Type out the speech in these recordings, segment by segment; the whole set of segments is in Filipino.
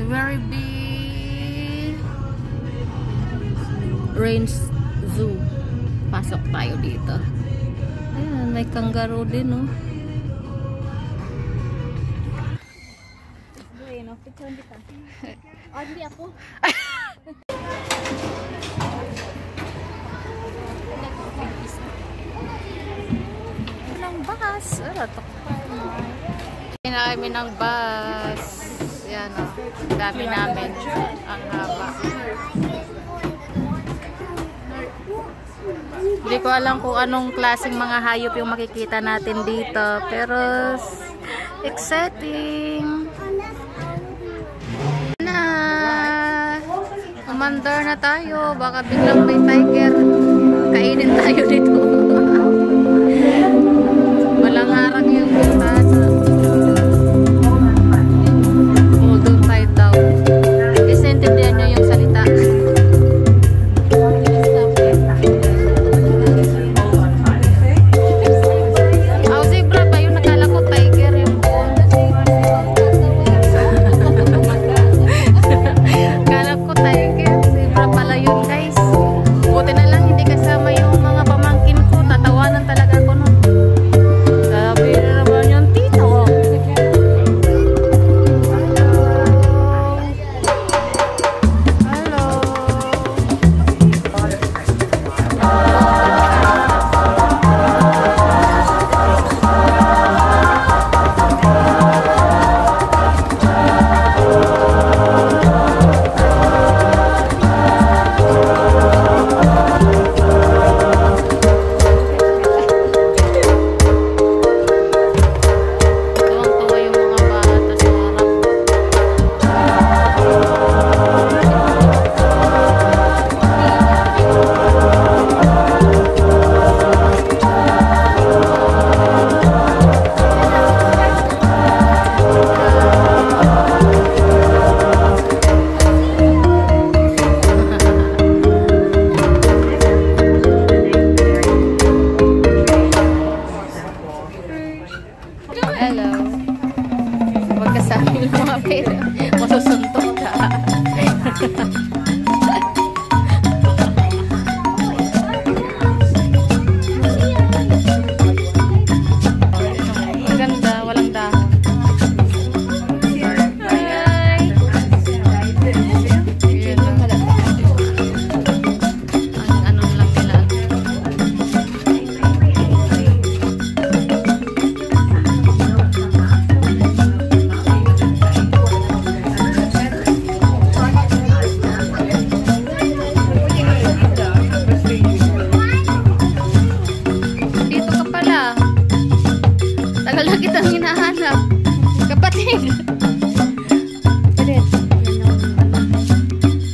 very big Range Zoo. Pasok tayo dito. Ayan, may kangaroo din, no? Hindi ako. Walang bus. Kaya kami ng bus. Yan, o. Dami namin. Ang haba. Hindi ko alam kung anong klaseng mga hayop yung makikita natin dito. Pero exciting. Umandar na tayo. Baka biglang may tiger. Kainin tayo dito. Walang harang yung bintana. Hold on tight daw. Kasi intindihan nyo yung salita. Oh, zebra ba yun? Nakala ko tiger yung buong. Kala ko tiger. Zebra pala yun, guys. Buti na lang hindi kasama yung mga pamangkin ko. Tatawanan talaga ako nun. Sabi na naman yung tita ko. Hello. Tuwang-tuwa yung mga bata sa harap. Hello. Huwag ka sabi ng mga pera. Masusuntok ka. Maganda, walang dahon. Hi! Yun lang. Ang ano lang nila. Dito ka pala. Tagal na kitang hinahanap. Kapatid.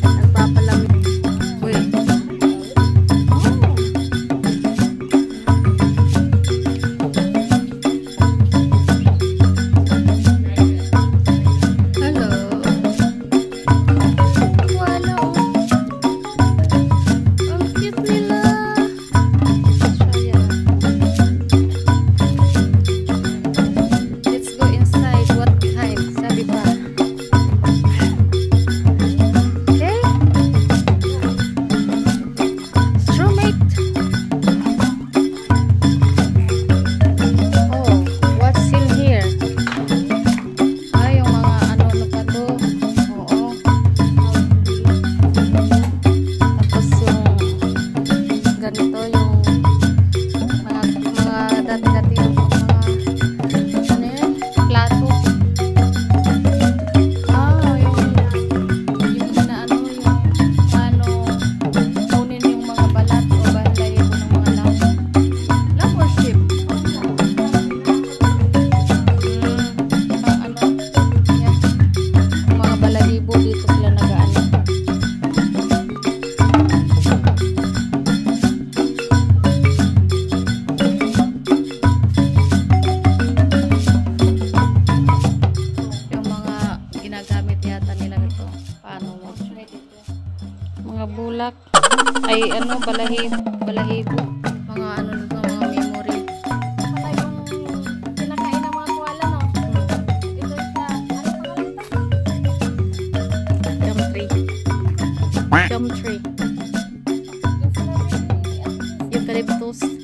Nagpapalamig. Uy. Hello. Wala. Ang cute nila. Let's go inside. What behind? Sabi pa. Okay. Strawmate. Oh, what's in here? Ay, yung mga ano pa to. Oo. Tapos yung ganito yung mga dati-dati yung mga ano yun? Plato. Yung na ano yung ano kunin yung mga balat o balay ko ng mga love worship. Ano yan. Yung mga balahibo dito sila nag-ano. Yung mga ginagamit yata nila ito. Paano mo? Mga bulak. Ay ano, balahibo. Mga ano nito, mga memory. Wala yung kinakain ng mga koala, no? Ito siya. Ano pa lang ito? eucalyptus.